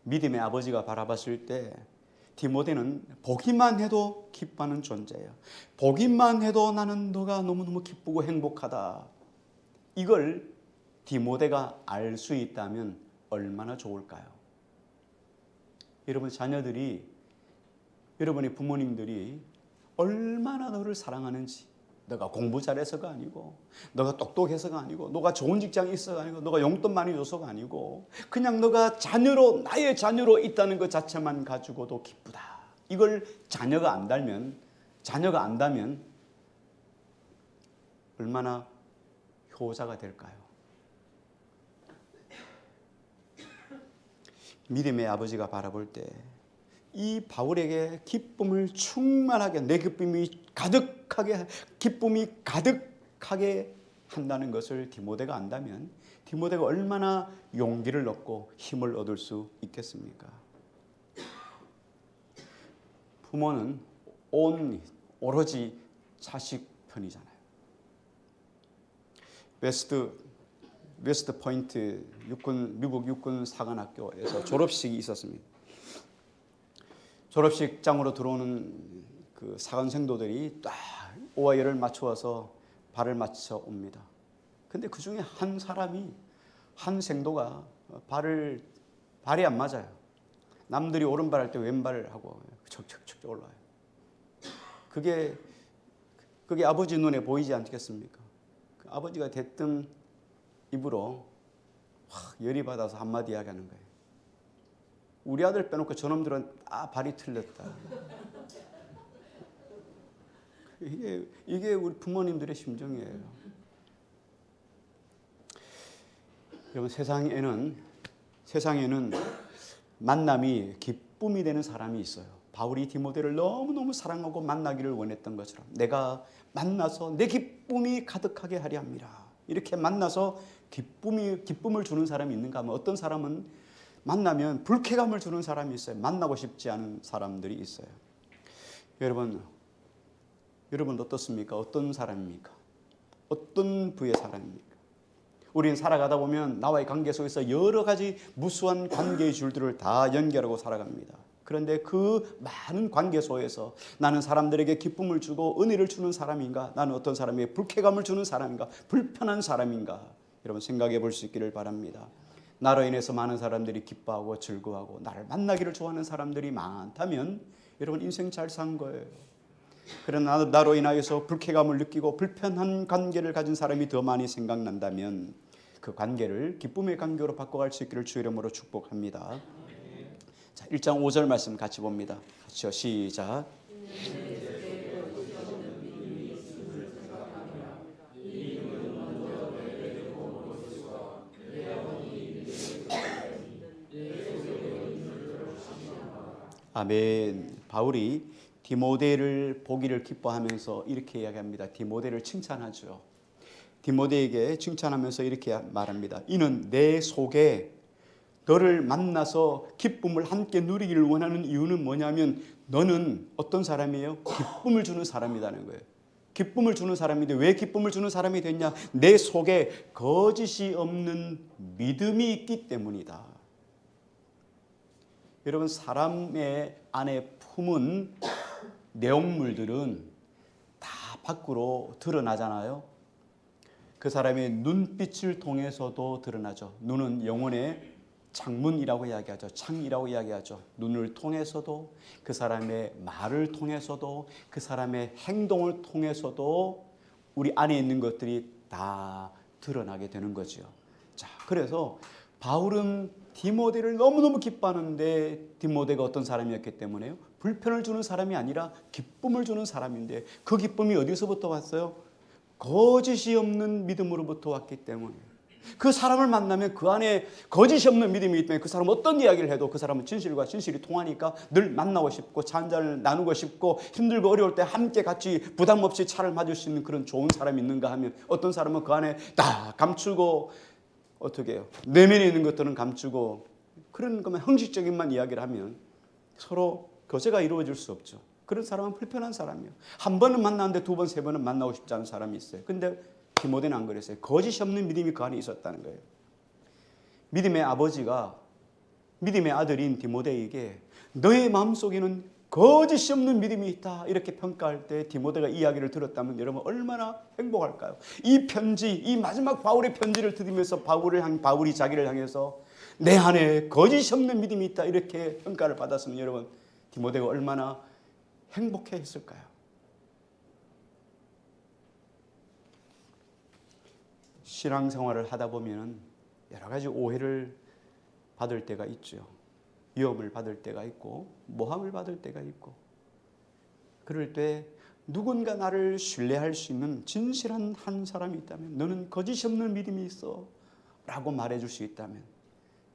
믿음의 아버지가 바라봤을 때 디모데는 보기만 해도 기뻐하는 존재예요. 보기만 해도 나는 너가 너무너무 기쁘고 행복하다. 이걸 디모데가 알 수 있다면 얼마나 좋을까요? 여러분 자녀들이 여러분의 부모님들이 얼마나 너를 사랑하는지 너가 공부 잘해서가 아니고 너가 똑똑해서가 아니고 너가 좋은 직장이 있어가 아니고 너가 용돈 많이 줘서가 아니고 그냥 너가 자녀로 나의 자녀로 있다는 것 자체만 가지고도 기쁘다. 이걸 자녀가 안다면 얼마나 효자가 될까요? 믿음의 아버지가 바라볼 때 이 바울에게 기쁨을 충만하게 내 기쁨이 가득하게 한다는 것을 디모데가 안다면 디모데가 얼마나 용기를 얻고 힘을 얻을 수 있겠습니까? 부모는 오로지 자식 편이잖아요. 웨스트 웨스트 포인트 미국 육군 사관학교에서 졸업식이 있었습니다. 졸업식장으로 들어오는 그 사관생도들이 딱 오와이어를 맞춰서 발을 맞춰 옵니다. 근데 그 중에 한 사람이, 한 생도가 발이 안 맞아요. 남들이 오른발 할 때 왼발을 하고 척척척 올라와요. 그게 아버지 눈에 보이지 않겠습니까? 그 아버지가 대뜸 입으로 확 열이 받아서 한마디 이야기하는 거예요. 우리 아들 빼놓고 저놈들은 다 발이 틀렸다. 이게 우리 부모님들의 심정이에요. 여러분, 세상에는 만남이 기쁨이 되는 사람이 있어요. 바울이 디모데를 너무너무 사랑하고 만나기를 원했던 것처럼 내가 만나서 내 기쁨이 가득하게 하려 합니다. 이렇게 만나서 기쁨을 주는 사람이 있는가 하면 어떤 사람은 만나면 불쾌감을 주는 사람이 있어요. 만나고 싶지 않은 사람들이 있어요. 여러분 어떻습니까? 어떤 사람입니까? 어떤 부의 사람입니까? 우리는 살아가다 보면 나와의 관계 속에서 여러 가지 무수한 관계의 줄들을 다 연결하고 살아갑니다. 그런데 그 많은 관계 속에서 나는 사람들에게 기쁨을 주고 은혜를 주는 사람인가? 나는 어떤 사람에게 불쾌감을 주는 사람인가? 불편한 사람인가? 여러분 생각해 볼 수 있기를 바랍니다. 나로 인해서 많은 사람들이 기뻐하고 즐거워하고 나를 만나기를 좋아하는 사람들이 많다면 여러분 인생 잘 산 거예요. 그러나 나로 인하여서 불쾌감을 느끼고 불편한 관계를 가진 사람이 더 많이 생각난다면 그 관계를 기쁨의 관계로 바꿔갈 수 있기를 주의 이름으로 축복합니다. 자, 1장 5절 말씀 같이 봅니다. 같이요. 시작. 아멘. 바울이 디모데를 보기를 기뻐하면서 이렇게 이야기합니다. 디모데를 칭찬하죠. 디모데에게 칭찬하면서 이렇게 말합니다. 이는 내 속에 너를 만나서 기쁨을 함께 누리기를 원하는 이유는 뭐냐면 너는 어떤 사람이에요? 기쁨을 주는 사람이라는 거예요. 기쁨을 주는 사람인데 왜 기쁨을 주는 사람이 됐냐? 내 속에 거짓이 없는 믿음이 있기 때문이다. 여러분 사람의 안에 품은 내용물들은 다 밖으로 드러나잖아요. 그 사람의 눈빛을 통해서도 드러나죠. 눈은 영혼의 창문이라고 이야기하죠. 창이라고 이야기하죠. 눈을 통해서도 그 사람의 말을 통해서도 그 사람의 행동을 통해서도 우리 안에 있는 것들이 다 드러나게 되는 거죠. 자, 그래서 바울은 디모데를 너무너무 기뻐하는데 디모데가 어떤 사람이었기 때문에요? 불편을 주는 사람이 아니라 기쁨을 주는 사람인데 그 기쁨이 어디서부터 왔어요? 거짓이 없는 믿음으로부터 왔기 때문에 그 사람을 만나면 그 안에 거짓이 없는 믿음이 있기 때문에 그 사람은 어떤 이야기를 해도 그 사람은 진실과 진실이 통하니까 늘 만나고 싶고 차 한잔을 나누고 싶고 힘들고 어려울 때 함께 같이 부담 없이 차를 맞을 수 있는 그런 좋은 사람이 있는가 하면 어떤 사람은 그 안에 다 감추고 어떻게 해요? 내면에 있는 것들은 감추고 그런 것만 형식적인만 이야기를 하면 서로 교제가 이루어질 수 없죠. 그런 사람은 불편한 사람이에요. 한 번은 만났는데 두 번, 세 번은 만나고 싶지 않은 사람이 있어요. 근데 디모데는 안 그랬어요. 거짓이 없는 믿음이 그 안에 있었다는 거예요. 믿음의 아버지가 믿음의 아들인 디모데에게 너의 마음속에는 거짓이 없는 믿음이 있다 이렇게 평가할 때 디모데가 이야기를 들었다면 여러분 얼마나 행복할까요? 이 편지, 이 마지막 바울의 편지를 들으면서 바울이 자기를 향해서 내 안에 거짓이 없는 믿음이 있다 이렇게 평가를 받았으면 여러분 디모데가 얼마나 행복했을까요? 신앙생활을 하다 보면 여러 가지 오해를 받을 때가 있죠. 위험을 받을 때가 있고 모함을 받을 때가 있고 그럴 때 누군가 나를 신뢰할 수 있는 진실한 한 사람이 있다면 너는 거짓이 없는 믿음이 있어 라고 말해줄 수 있다면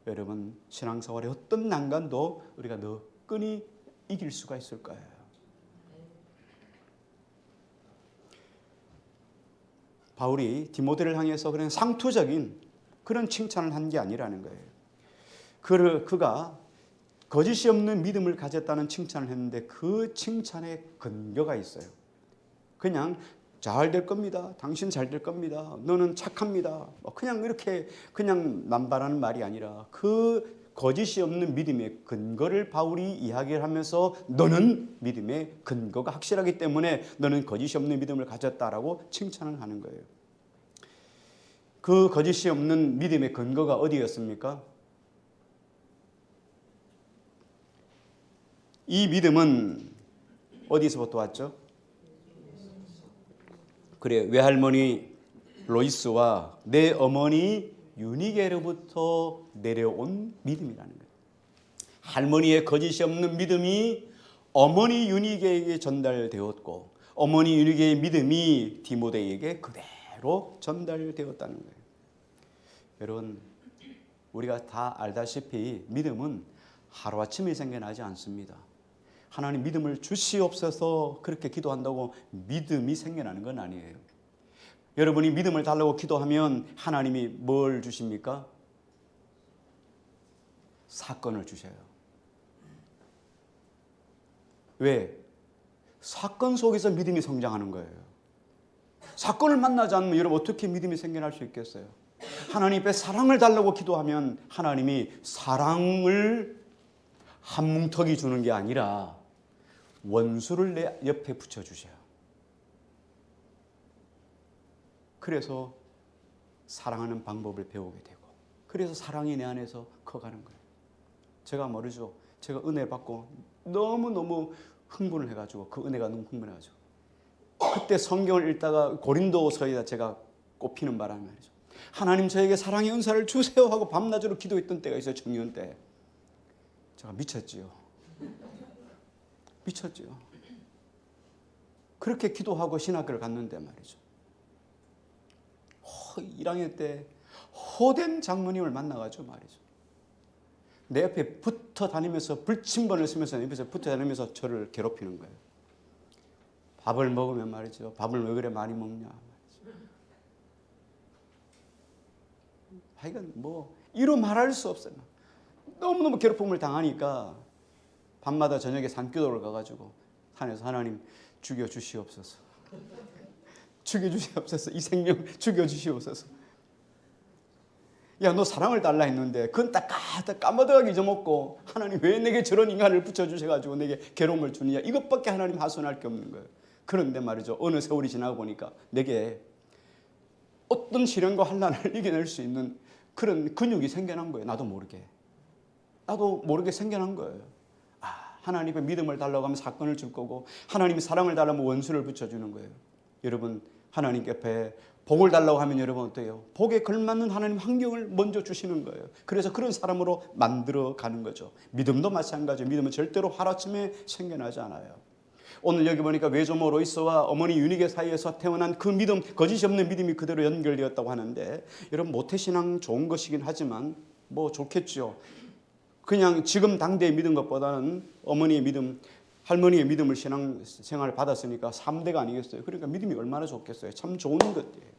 여러분 신앙생활의 어떤 난간도 우리가 너끈히 이길 수가 있을 거예요. 바울이 디모데를 향해서 그런 상투적인 그런 칭찬을 한 게 아니라는 거예요. 그가 거짓이 없는 믿음을 가졌다는 칭찬을 했는데 그 칭찬에 근거가 있어요. 그냥 잘 될 겁니다. 당신 잘 될 겁니다. 너는 착합니다. 그냥 이렇게 그냥 남발하는 말이 아니라 그 거짓이 없는 믿음의 근거를 바울이 이야기를 하면서 너는 믿음의 근거가 확실하기 때문에 너는 거짓이 없는 믿음을 가졌다라고 칭찬을 하는 거예요. 그 거짓이 없는 믿음의 근거가 어디였습니까? 이 믿음은 어디서부터 왔죠? 그래, 외할머니 로이스와 내 어머니 유니게로부터 내려온 믿음이라는 거예요. 할머니의 거짓이 없는 믿음이 어머니 유니게에게 전달되었고 어머니 유니게의 믿음이 디모데에게 그대로 전달되었다는 거예요. 여러분, 우리가 다 알다시피 믿음은 하루아침에 생겨나지 않습니다. 하나님 믿음을 주시옵소서 그렇게 기도한다고 믿음이 생겨나는 건 아니에요. 여러분이 믿음을 달라고 기도하면 하나님이 뭘 주십니까? 사건을 주셔요. 왜? 사건 속에서 믿음이 성장하는 거예요. 사건을 만나지 않으면 여러분 어떻게 믿음이 생겨날 수 있겠어요? 하나님 앞에 사랑을 달라고 기도하면 하나님이 사랑을 한 뭉텅이 주는 게 아니라 원수를 내 옆에 붙여주셔요. 그래서 사랑하는 방법을 배우게 되고 그래서 사랑이 내 안에서 커가는 거예요. 제가 모르죠. 제가 은혜 받고 너무너무 흥분을 해가지고 그 은혜가 너무 흥분해가지고 그때 성경을 읽다가 고린도서에다 제가 꼽히는 바람에 말이죠. 하나님 저에게 사랑의 은사를 주세요 하고 밤낮으로 기도했던 때가 있어요. 청년 때. 제가 미쳤지요. 미쳤지요. 그렇게 기도하고 신학교를 갔는데 말이죠. 1학년 때 호된 장로님을 만나가지고 말이죠. 내 옆에 붙어 다니면서 불침번을 쓰면서 내 옆에서 붙어 다니면서 저를 괴롭히는 거예요. 밥을 먹으면 말이죠. 밥을 왜 그래 많이 먹냐 말이죠. 하여간 뭐 이루 말할 수 없어요. 너무너무 괴롭힘을 당하니까 밤마다 저녁에 산기도를 가가지고 산에서 하나님 죽여주시옵소서. 죽여주시옵소서. 이 생명 죽여주시옵소서. 야, 너 사랑을 달라 했는데 그건 딱 까마득하게 잊어먹고 하나님 왜 내게 저런 인간을 붙여주셔가지고 내게 괴로움을 주느냐 이것밖에 하나님 하소연할 게 없는 거예요. 그런데 말이죠. 어느 세월이 지나고 보니까 내게 어떤 시련과 환난을 이겨낼 수 있는 그런 근육이 생겨난 거예요. 나도 모르게 생겨난 거예요. 하나님의 믿음을 달라고 하면 사건을 줄 거고 하나님이 사랑을 달라면 원수를 붙여주는 거예요. 여러분 하나님 옆에 복을 달라고 하면 여러분 어때요? 복에 걸맞는 하나님 환경을 먼저 주시는 거예요. 그래서 그런 사람으로 만들어 가는 거죠. 믿음도 마찬가지예요. 믿음은 절대로 하루아침에 생겨나지 않아요. 오늘 여기 보니까 외조모 로이스와 어머니 유니게 사이에서 태어난 그 믿음, 거짓이 없는 믿음이 그대로 연결되었다고 하는데 여러분 모태신앙 좋은 것이긴 하지만 뭐 좋겠죠. 그냥 지금 당대의 믿은 것보다는 어머니의 믿음, 할머니의 믿음을 신앙생활을 받았으니까 3대가 아니겠어요. 그러니까 믿음이 얼마나 좋겠어요. 참 좋은 것이에요.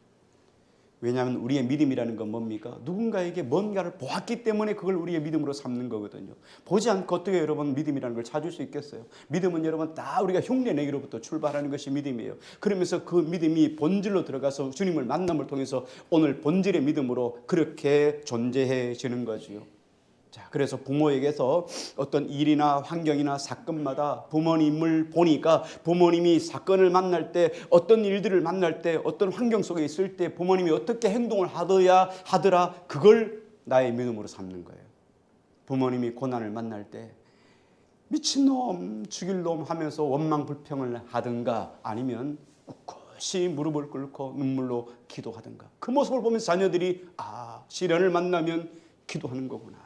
왜냐하면 우리의 믿음이라는 건 뭡니까? 누군가에게 뭔가를 보았기 때문에 그걸 우리의 믿음으로 삼는 거거든요. 보지 않고 어떻게 여러분 믿음이라는 걸 찾을 수 있겠어요? 믿음은 여러분 다 우리가 흉내내기로부터 출발하는 것이 믿음이에요. 그러면서 그 믿음이 본질로 들어가서 주님을 만남을 통해서 오늘 본질의 믿음으로 그렇게 존재해지는 거지요. 자, 그래서 부모에게서 어떤 일이나 환경이나 사건마다 부모님을 보니까 부모님이 사건을 만날 때 어떤 일들을 만날 때 어떤 환경 속에 있을 때 부모님이 어떻게 행동을 하더라 그걸 나의 믿음으로 삼는 거예요. 부모님이 고난을 만날 때 미친놈 죽일 놈 하면서 원망 불평을 하든가 아니면 꿋꿋이 무릎을 꿇고 눈물로 기도하든가 그 모습을 보면서 자녀들이 시련을 만나면 기도하는 거구나.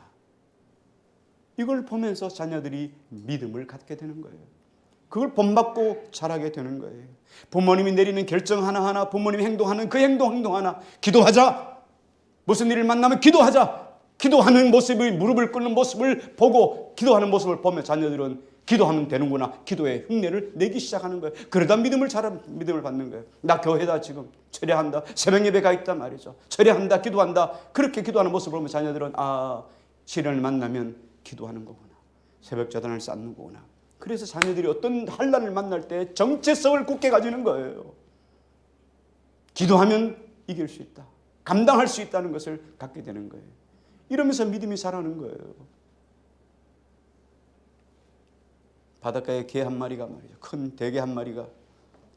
이걸 보면서 자녀들이 믿음을 갖게 되는 거예요. 그걸 본받고 자라게 되는 거예요. 부모님이 내리는 결정 하나하나, 부모님이 행동하는 그 행동 하나, 기도하자. 무슨 일을 만나면 기도하자. 기도하는 모습이 무릎을 꿇는 모습을 보고 기도하는 모습을 보면 자녀들은 기도하면 되는구나. 기도의 흉내를 내기 시작하는 거예요. 그러다 믿음을 받는 거예요. 나 교회다 지금. 철야한다. 새벽 예배 가 있단 말이죠. 철야한다. 기도한다. 그렇게 기도하는 모습을 보면 자녀들은 시련을 만나면 기도하는 거구나. 새벽 자단을 쌓는 거구나. 그래서 자녀들이 어떤 환난을 만날 때 정체성을 굳게 가지는 거예요. 기도하면 이길 수 있다. 감당할 수 있다는 것을 갖게 되는 거예요. 이러면서 믿음이 자라는 거예요. 바닷가에 개 한 마리가 말이죠. 큰 대게 한 마리가,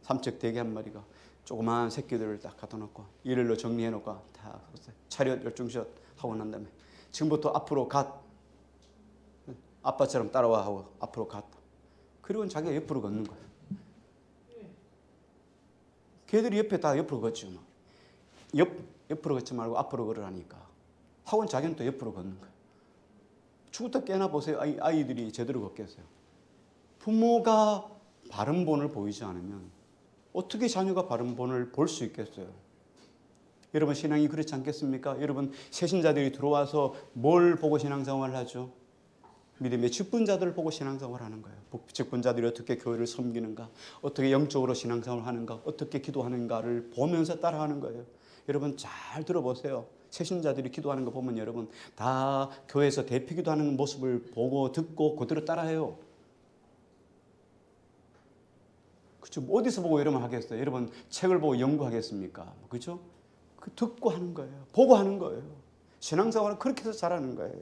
삼척 대게 한 마리가 조그마한 새끼들을 딱 갖다 놓고 일일로 정리해 놓고 다 차렷 열중샷 하고 난 다음에 지금부터 앞으로 갓, 아빠처럼 따라와 하고 앞으로 갓. 그리고 자기가 옆으로 걷는 거예요. 걔들이 옆에 다 옆으로 걷죠. 옆으로 걷지 말고 앞으로 걸으라니까. 하고 자기는 또 옆으로 걷는 거예요. 죽었다 깨나 보세요. 아이들이 제대로 걷겠어요. 부모가 바른 본을 보이지 않으면 어떻게 자녀가 바른 본을 볼 수 있겠어요? 여러분 신앙이 그렇지 않겠습니까? 여러분 새신자들이 들어와서 뭘 보고 신앙생활을 하죠? 믿음의 직분자들을 보고 신앙생활을 하는 거예요. 직분자들이 어떻게 교회를 섬기는가, 어떻게 영적으로 신앙생활을 하는가, 어떻게 기도하는가를 보면서 따라하는 거예요. 여러분 잘 들어보세요. 새신자들이 기도하는 거 보면 여러분 다 교회에서 대피 기도하는 모습을 보고 듣고 그대로 따라해요. 그렇죠? 어디서 보고 이러면 하겠어요? 여러분 책을 보고 연구하겠습니까? 그렇죠? 듣고 하는 거예요. 보고 하는 거예요. 신앙생활은 그렇게 해서 잘하는 거예요.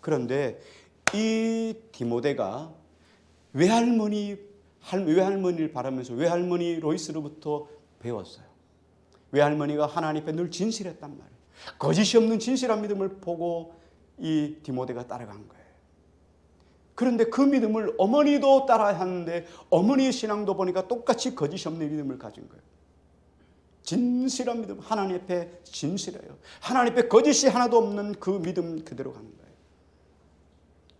그런데 이 디모데가 외할머니를 바라면서 외할머니 로이스로부터 배웠어요. 외할머니가 하나님 앞에 늘 진실했단 말이에요. 거짓이 없는 진실한 믿음을 보고 이 디모데가 따라간 거예요. 그런데 그 믿음을 어머니도 따라야 하는데 어머니의 신앙도 보니까 똑같이 거짓이 없는 믿음을 가진 거예요. 진실한 믿음, 하나님 앞에 진실해요. 하나님 앞에 거짓이 하나도 없는 그 믿음 그대로 가는 거예요.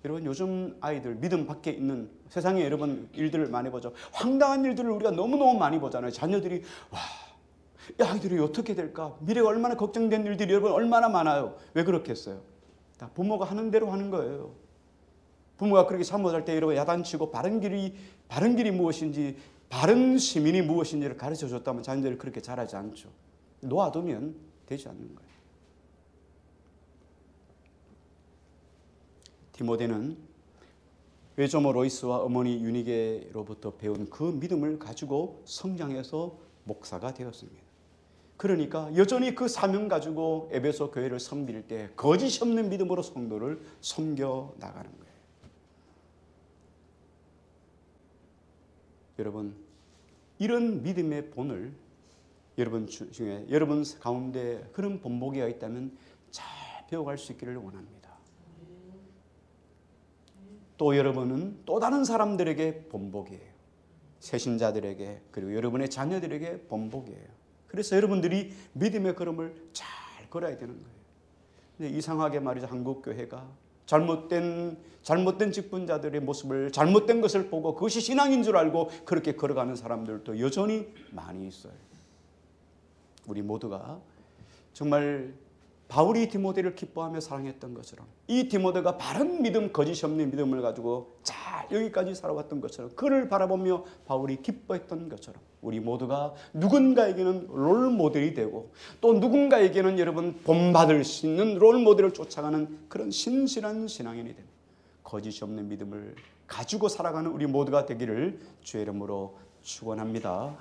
여러분 요즘 아이들 믿음 밖에 있는 세상에 여러분 일들을 많이 보죠. 황당한 일들을 우리가 너무너무 많이 보잖아요. 자녀들이 이 아이들이 어떻게 될까? 미래가 얼마나 걱정된 일들이 여러분 얼마나 많아요. 왜 그렇겠어요? 다 부모가 하는 대로 하는 거예요. 부모가 그렇게 잘못할 때 여러분 야단치고 바른 길이 무엇인지 바른 시민이 무엇인지를 가르쳐 줬다면 자녀들이 그렇게 잘하지 않죠. 놓아두면 되지 않는 거예요. 디모데는 외조모 로이스와 어머니 유니게로부터 배운 그 믿음을 가지고 성장해서 목사가 되었습니다. 그러니까 여전히 그 사명 가지고 에베소 교회를 섬길 때 거짓이 없는 믿음으로 성도를 섬겨 나가는 거예요. 여러분 이런 믿음의 본을 여러분 중에 여러분 가운데 그런 본보기가 있다면 잘 배워갈 수 있기를 원합니다. 또 여러분은 또 다른 사람들에게 본보기예요. 새신자들에게 그리고 여러분의 자녀들에게 본보기예요. 그래서 여러분들이 믿음의 걸음을 잘 걸어야 되는 거예요. 근데 이상하게 말이죠. 한국 교회가 잘못된 직분자들의 모습을 잘못된 것을 보고 그것이 신앙인 줄 알고 그렇게 걸어가는 사람들도 여전히 많이 있어요. 우리 모두가 정말 바울이 디모데를 기뻐하며 사랑했던 것처럼 이 디모데가 바른 믿음, 거짓이 없는 믿음을 가지고 잘 여기까지 살아왔던 것처럼 그를 바라보며 바울이 기뻐했던 것처럼 우리 모두가 누군가에게는 롤모델이 되고 또 누군가에게는 여러분 본받을 수 있는 롤모델을 쫓아가는 그런 신실한 신앙인이 됩니다. 거짓이 없는 믿음을 가지고 살아가는 우리 모두가 되기를 주의 이름으로 축원합니다.